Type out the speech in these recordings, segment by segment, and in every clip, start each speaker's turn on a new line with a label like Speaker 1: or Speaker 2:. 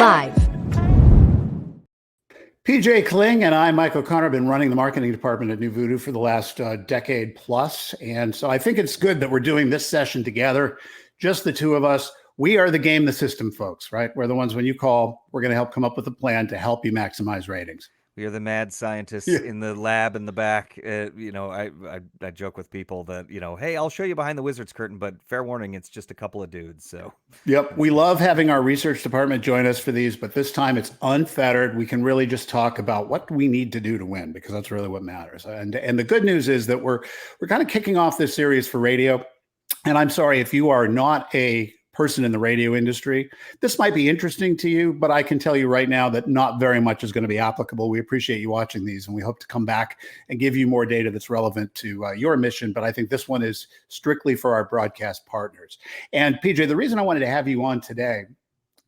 Speaker 1: Live.
Speaker 2: PJ Kling and I, Mike O'Connor, have been running the marketing department at NuVoodoo for the last decade plus. And so I think it's good that we're doing this session together, just the two of us. We are the game the system folks, right? We're the ones when you call, we're going to help come up with a plan to help you maximize ratings.
Speaker 3: We are the mad scientists in the lab in the back. I joke with people that, hey, I'll show you behind the wizard's curtain, but fair warning, it's just a couple of dudes. So,
Speaker 2: yep, we love having our research department join us for these, but this time it's unfettered. We can really just talk about what we need to do to win, because that's really what matters. And the good news is that we're kind of kicking off this series for radio. And I'm sorry if you are not a person in the radio industry, this might be interesting to you, but I can tell you right now that not very much is going to be applicable. We appreciate you watching these, and we hope to come back and give you more data that's relevant to your mission. But I think this one is strictly for our broadcast partners. And PJ, the reason I wanted to have you on today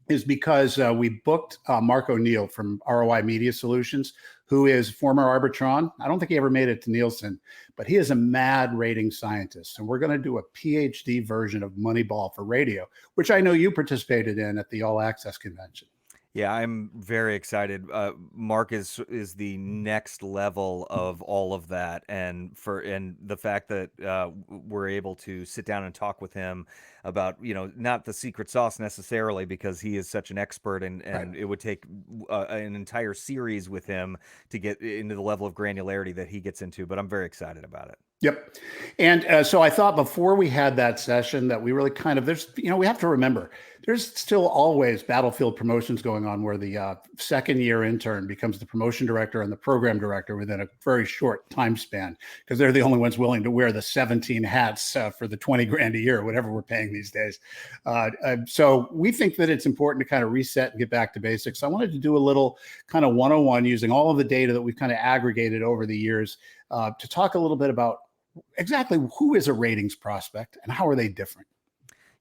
Speaker 2: is because we booked Mark O'Neill from ROI Media Solutions, who is former Arbitron. I don't think he ever made it to Nielsen, but he is a mad rating scientist. And we're going to do a PhD version of Moneyball for radio, which I know you participated in at the All Access Convention.
Speaker 3: Yeah, I'm very excited. Mark is the next level of all of that, and the fact that we're able to sit down and talk with him about not the secret sauce necessarily, because he is such an expert, and right. It would take an entire series with him to get into the level of granularity that he gets into. But I'm very excited about it.
Speaker 2: Yep. And so I thought before we had that session that we really we have to remember there's still always battlefield promotions going on where the second year intern becomes the promotion director and the program director within a very short time span, because they're the only ones willing to wear the 17 hats for the 20 grand a year, or whatever we're paying these days. So we think that it's important to kind of reset and get back to basics. I wanted to do a little kind of 101 using all of the data that we've kind of aggregated over the years to talk a little bit about exactly who is a ratings prospect and how are they different.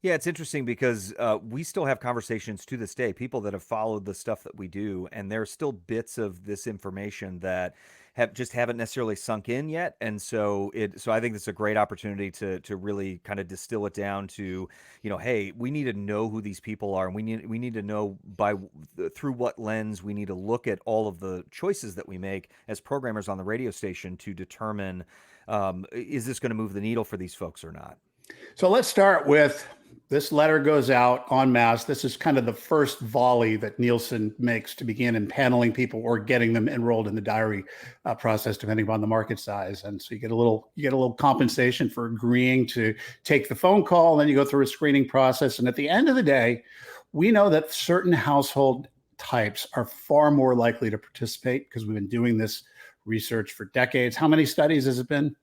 Speaker 3: Yeah, it's interesting because we still have conversations to this day, people that have followed the stuff that we do, and there are still bits of this information that haven't necessarily sunk in yet. And so I think it's a great opportunity to really kind of distill it down to, hey, we need to know who these people are, and we need to know through what lens we need to look at all of the choices that we make as programmers on the radio station to determine, is this going to move the needle for these folks or not?
Speaker 2: So let's start with this letter goes out en masse. This is kind of the first volley that Nielsen makes to begin impaneling people or getting them enrolled in the diary process, depending upon the market size. And so you get a little compensation for agreeing to take the phone call. And then you go through a screening process. And at the end of the day, we know that certain household types are far more likely to participate because we've been doing this research for decades. How many studies has it been?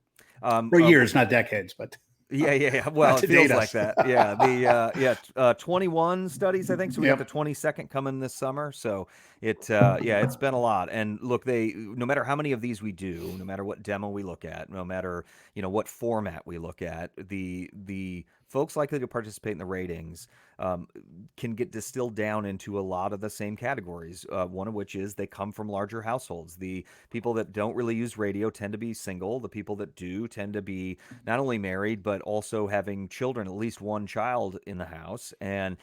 Speaker 2: For years, not decades, but.
Speaker 3: Yeah. Well, it feels like that. Yeah. 21 studies, I think. So we got the 22nd coming this summer. So it's been a lot. And look, no matter how many of these we do, no matter what demo we look at, no matter, what format we look at, the folks likely to participate in the ratings can get distilled down into a lot of the same categories, one of which is they come from larger households. The people that don't really use radio tend to be single. The people that do tend to be not only married, but also having children, at least one child in the house. And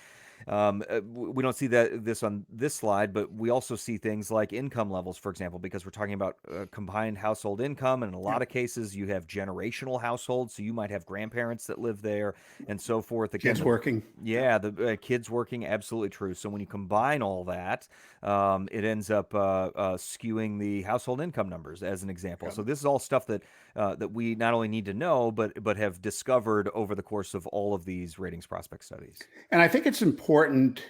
Speaker 3: we don't see this on this slide, but we also see things like income levels, for example, because we're talking about combined household income. And in a lot of cases, you have generational households. So you might have grandparents that live there and so forth. Again,
Speaker 2: kids working.
Speaker 3: Yeah, the kids working. Absolutely true. So when you combine all that, it ends up skewing the household income numbers, as an example. So this is all stuff that we not only need to know, but have discovered over the course of all of these ratings prospect studies.
Speaker 2: And I think it's important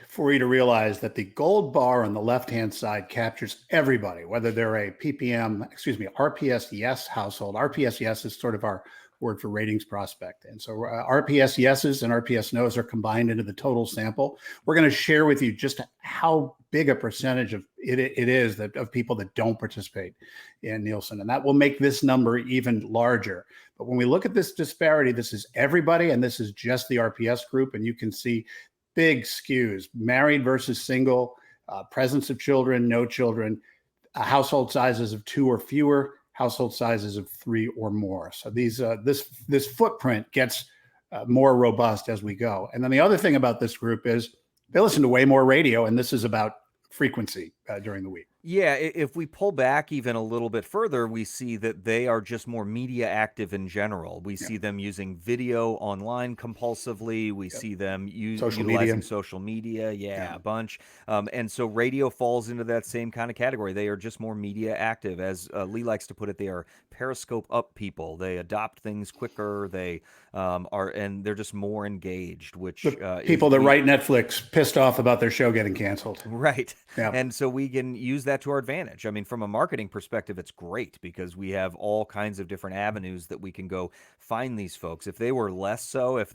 Speaker 2: for you to realize that the gold bar on the left-hand side captures everybody, whether they're a RPS yes household. RPS yes is sort of our word for ratings prospect. And so RPS yeses and RPS nos are combined into the total sample. We're going to share with you just how big a percentage of it is of people that don't participate in Nielsen. And that will make this number even larger. But when we look at this disparity, this is everybody, and this is just the RPS group. And you can see big skews, married versus single, presence of children, no children, household sizes of 2 or fewer, household sizes of 3 or more. So this footprint gets more robust as we go. And then the other thing about this group is they listen to way more radio, and this is about frequency during the week.
Speaker 3: Yeah, if we pull back even a little bit further, we see that they are just more media active in general. We see them using video online compulsively. We see them utilizing social media. A bunch. And so radio falls into that same kind of category. They are just more media active. As Lee likes to put it, they are periscope up people. They adopt things quicker. They and they're just more engaged, which
Speaker 2: people that write Netflix pissed off about their show getting canceled.
Speaker 3: Right. Yeah. And so we can use that to our advantage. I mean, from a marketing perspective, it's great because we have all kinds of different avenues that we can go find these folks. If they were less so, if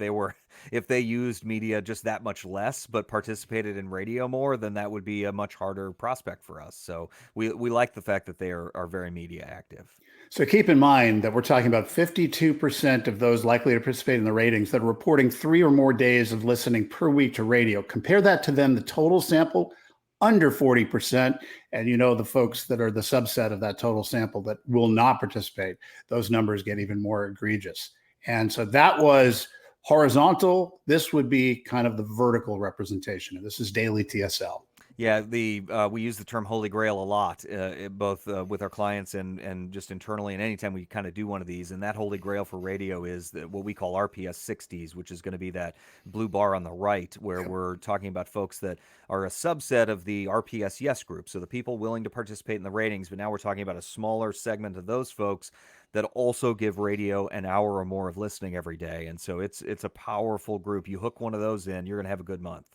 Speaker 3: they used media just that much less, but participated in radio more, then that would be a much harder prospect for us. So we like the fact that they are very media active.
Speaker 2: So keep in mind that we're talking about 52% of those likely to participate in the ratings that are reporting 3 or more days of listening per week to radio. Compare that to then the total sample, under 40%. And the folks that are the subset of that total sample that will not participate, those numbers get even more egregious. And so that was horizontal. This would be kind of the vertical representation. And this is daily TSL.
Speaker 3: Yeah, we use the term Holy Grail a lot, both with our clients and just internally, and anytime we kind of do one of these. And that Holy Grail for radio is what we call RPS 60s, which is going to be that blue bar on the right, where we're talking about folks that are a subset of the RPS yes group. So the people willing to participate in the ratings, but now we're talking about a smaller segment of those folks that also give radio an hour or more of listening every day. And so it's a powerful group. You hook one of those in, you're going to have a good month.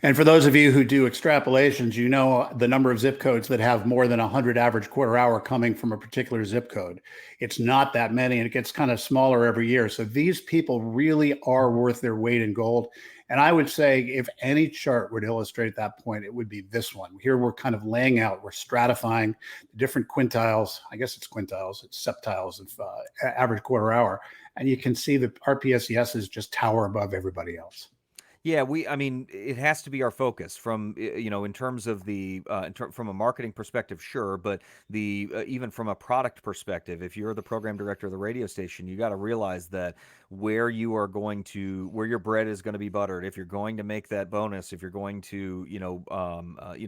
Speaker 2: And for those of you who do extrapolations, the number of zip codes that have more than 100 average quarter hour coming from a particular zip code. It's not that many, and it gets kind of smaller every year. So these people really are worth their weight in gold. And I would say if any chart would illustrate that point, it would be this one. Here we're kind of laying out, we're stratifying the different quintiles. I guess it's quintiles, it's septiles of average quarter hour. And you can see the RPS yeses just tower above everybody else.
Speaker 3: Yeah, it has to be our focus from, in terms of from a marketing perspective, sure, but even from a product perspective, if you're the program director of the radio station, you got to realize that where your bread is going to be buttered, if you're going to make that bonus, if you're going to,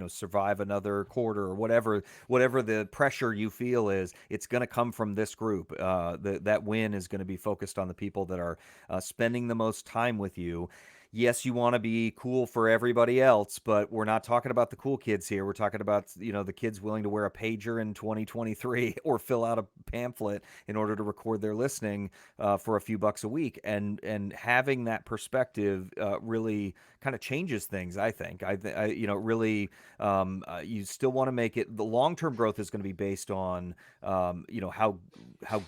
Speaker 3: survive another quarter or whatever the pressure you feel is, it's going to come from this group. That win is going to be focused on the people that are spending the most time with you. Yes, you want to be cool for everybody else, but we're not talking about the cool kids here. We're talking about, the kids willing to wear a pager in 2023 or fill out a pamphlet in order to record their listening for a few bucks a week. And having that perspective really kind of changes things, I think. Really, you still want to make it. The long-term growth is going to be based on, how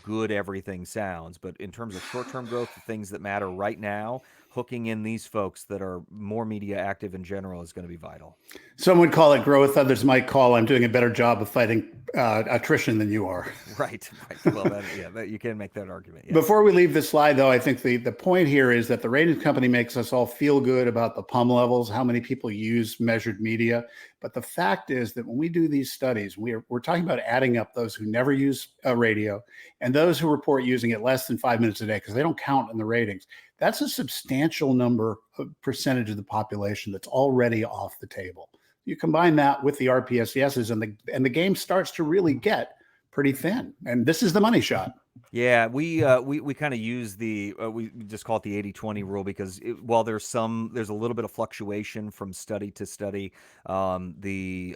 Speaker 3: good everything sounds. But in terms of short-term growth, the things that matter right now, hooking in these folks that are more media active in general is going to be vital.
Speaker 2: Some would call it growth. Others might call I'm doing a better job of fighting attrition than you are.
Speaker 3: Right. Well, you can make that argument. Yes.
Speaker 2: Before we leave this slide, though, I think the point here is that the ratings company makes us all feel good about the PUM levels, how many people use measured media. But the fact is that when we do these studies, we're talking about adding up those who never use radio and those who report using it less than 5 minutes a day because they don't count in the ratings. That's a substantial percentage of the population that's already off the table. You combine that with the RPS yeses, and the game starts to really get pretty thin. And this is the money shot.
Speaker 3: Yeah, we kind of use we just call it the 80-20 rule because while there's a little bit of fluctuation from study to study, really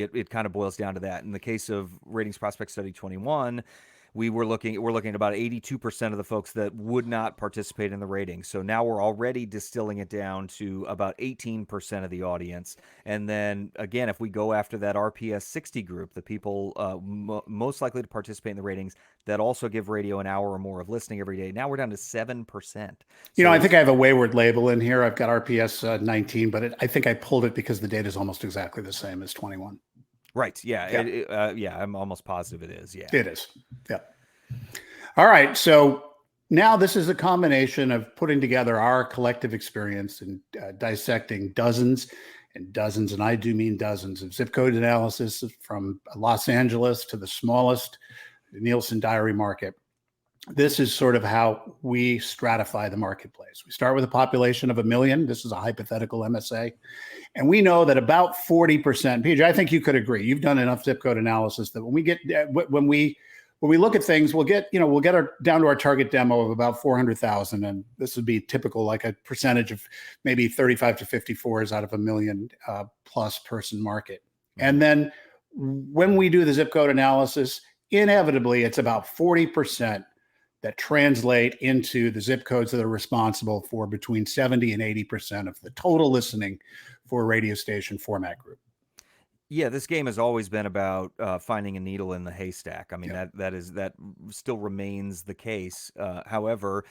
Speaker 3: it kind of boils down to that. In the case of Ratings Prospect Study 21, we're looking at about 82% of the folks that would not participate in the ratings. So now we're already distilling it down to about 18% of the audience. And then again, if we go after that RPS 60 group, the people most likely to participate in the ratings that also give radio an hour or more of listening every day, now we're down to 7%.
Speaker 2: I think I have a wayward label in here. I've got RPS 19, but I think I pulled it because the data is almost exactly the same as 21.
Speaker 3: Right. Yeah. I'm almost positive it is. Yeah.
Speaker 2: It is. Yeah. All right. So now this is a combination of putting together our collective experience and dissecting dozens and dozens, and I do mean dozens, of zip code analysis from Los Angeles to the smallest Nielsen diary market. this is sort of how we stratify the marketplace. We start with a population of 1 million. This is a hypothetical MSA. And we know that about 40%, PJ, I think you could agree. You've done enough zip code analysis that when we look at things, we'll get down to our target demo of about 400,000. And this would be typical, like a percentage of maybe 35 to 54s out of 1 million plus person market. And then when we do the zip code analysis, inevitably it's about 40% that translate into the zip codes that are responsible for between 70 and 80% of the total listening for a radio station format group.
Speaker 3: Yeah, this game has always been about finding a needle in the haystack. I mean, that still remains the case. However,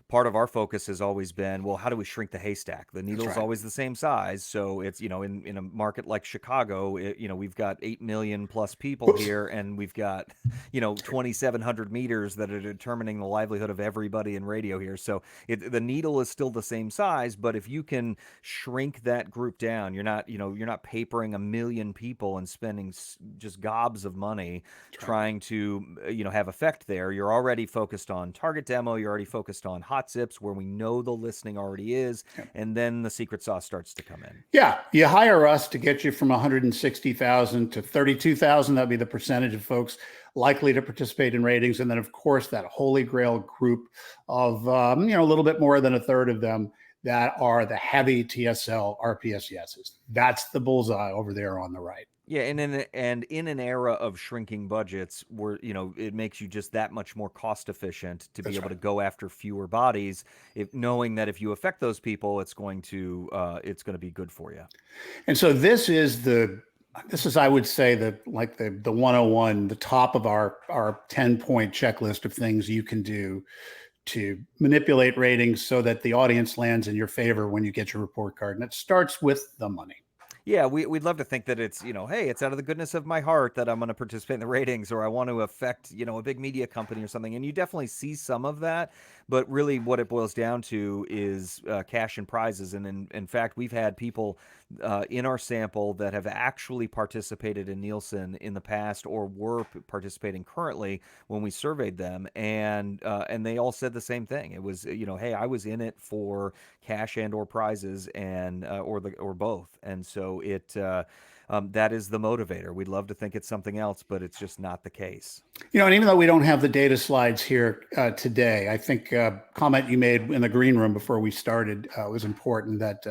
Speaker 3: part of our focus has always been, well, how do we shrink the haystack? The needle's always the same size. So it's, in a market like Chicago, we've got 8 million plus people here, and we've got, 2,700 meters that are determining the livelihood of everybody in radio here. So the needle is still the same size, but if you can shrink that group down, you're not papering 1 million people and spending just gobs of money trying to, have effect there. You're already focused on target demo. You're already focused on hot zips where we know the listening already is, and then the secret sauce starts to come in.
Speaker 2: Yeah, you hire us to get you from 160,000 to 32,000. That'd be the percentage of folks likely to participate in ratings, and then of course that holy grail group of a little bit more than a third of them that are the heavy TSL RPS yeses. That's the bullseye over there on the right.
Speaker 3: Yeah, and in an era of shrinking budgets, where it makes you just that much more cost efficient to be able to go after fewer bodies, knowing that if you affect those people, it's going to be good for you.
Speaker 2: And so this is I would say the 101, the top of our 10-point checklist of things you can do to manipulate ratings so that the audience lands in your favor when you get your report card. And it starts with the money.
Speaker 3: Yeah, we'd love to think that it's, hey, it's out of the goodness of my heart that I'm going to participate in the ratings, or I want to affect, a big media company or something. And you definitely see some of that. But really what it boils down to is cash and prizes. And in fact, we've had people in our sample that have actually participated in Nielsen in the past or were participating currently when we surveyed them. And they all said the same thing. It was, hey, I was in it for cash and or prizes and or both. And so that is the motivator. We'd love to think it's something else, but it's just not the case.
Speaker 2: And even though we don't have the data slides here today, I think a comment you made in the green room before we started was important, that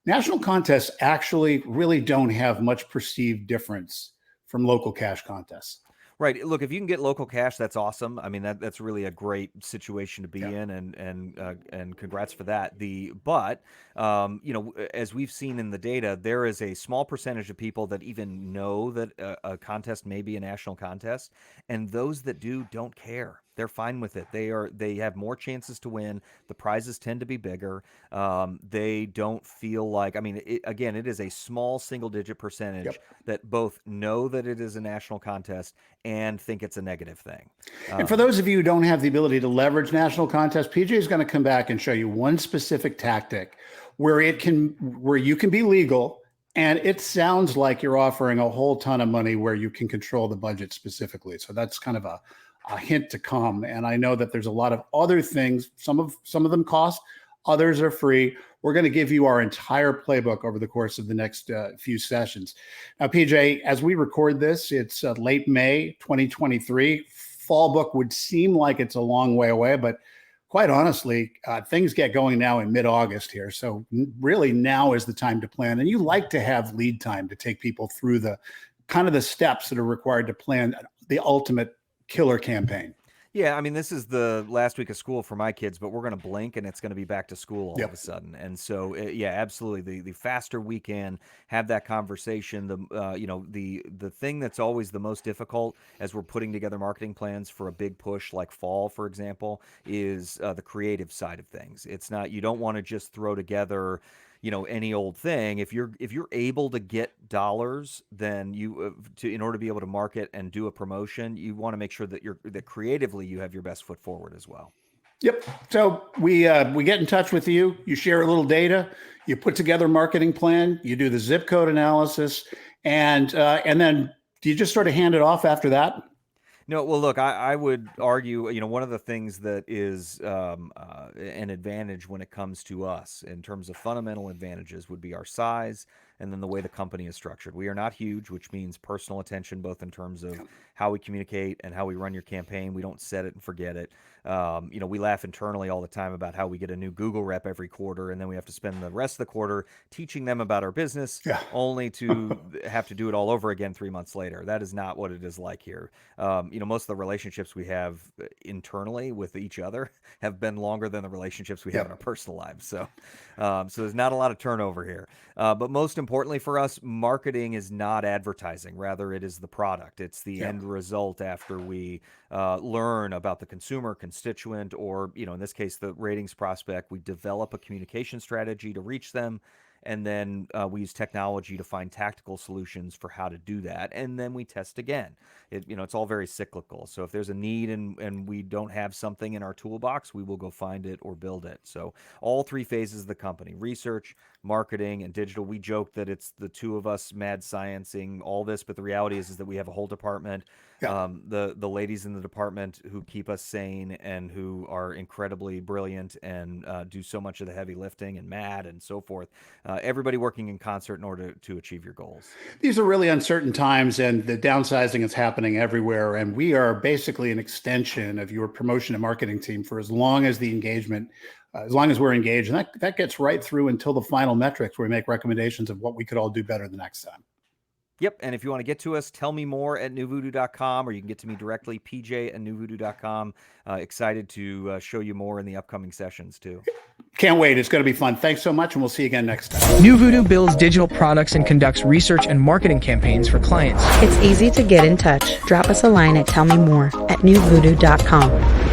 Speaker 2: national contests actually really don't have much perceived difference from local cash contests.
Speaker 3: Right. Look, if you can get local cash, that's awesome. I mean, that's really a great situation to be in, and congrats for that. But as we've seen in the data, there is a small percentage of people that even know that a contest may be a national contest, and those that do don't care. They're fine with it. They have more chances to win. The prizes tend to be bigger. They don't feel like, it is a small single-digit percentage that both know that it is a national contest and think it's a negative thing.
Speaker 2: And for those of you who don't have the ability to leverage national contests, PJ is going to come back and show you one specific tactic where you can be legal, and it sounds like you're offering a whole ton of money where you can control the budget specifically. So that's kind of a hint to come. And I know that there's a lot of other things. Some of them cost, others are free. We're going to give you our entire playbook over the course of the next few sessions. Now, PJ, as we record this, it's late May 2023. Fall book would seem like it's a long way away, but quite honestly, things get going now in mid-August here. So really now is the time to plan. And you like to have lead time to take people through the kind of the steps that are required to plan the ultimate killer campaign.
Speaker 3: Yeah, this is the last week of school for my kids, but we're going to blink and it's going to be back to school all of a sudden. And so, absolutely, the faster we can have that conversation, the thing that's always the most difficult as we're putting together marketing plans for a big push like fall, for example, is the creative side of things. It's not, you don't want to just throw together any old thing. If you're able to get dollars, then in order to be able to market and do a promotion, you want to make sure that that creatively you have your best foot forward as well.
Speaker 2: Yep. So we get in touch with you. You share a little data. You put together a marketing plan. You do the zip code analysis, and then do you just sort of hand it off after that?
Speaker 3: No, well, look, I would argue, one of the things that is an advantage when it comes to us in terms of fundamental advantages would be our size and then the way the company is structured. We are not huge, which means personal attention, both in terms of how we communicate and how we run your campaign. We don't set it and forget it. We laugh internally all the time about how we get a new Google rep every quarter, and then we have to spend the rest of the quarter teaching them about our business, only to have to do it all over again 3 months later. That is not what it is like here. Most of the relationships we have internally with each other have been longer than the relationships we have in our personal lives. So there's not a lot of turnover here. But most importantly for us, marketing is not advertising. Rather, it is the product. It's the end result after we learn about the consumer, constituent, or, in this case, the ratings prospect. We develop a communication strategy to reach them. And then we use technology to find tactical solutions for how to do that. And then we test again. It's all very cyclical. So if there's a need and we don't have something in our toolbox, we will go find it or build it. So all three phases of the company: research, marketing, and digital. We joke that it's the two of us mad sciencing all this, but the reality is that we have a whole department. The ladies in the department who keep us sane and who are incredibly brilliant and do so much of the heavy lifting, and Matt and so forth. Everybody working in concert in order to achieve your goals.
Speaker 2: These are really uncertain times, and the downsizing is happening everywhere. And we are basically an extension of your promotion and marketing team for as long as the engagement, as long as we're engaged. And that gets right through until the final metrics where we make recommendations of what we could all do better the next time.
Speaker 3: Yep. And if you want to get to us, tell me more at NuVoodoo.com, or you can get to me directly, PJ@NuVoodoo.com. Excited to show you more in the upcoming sessions too.
Speaker 2: Can't wait. It's going to be fun. Thanks so much, and we'll see you again next time.
Speaker 1: NuVoodoo builds digital products and conducts research and marketing campaigns for clients.
Speaker 4: It's easy to get in touch. Drop us a line at tellmemore@NuVoodoo.com.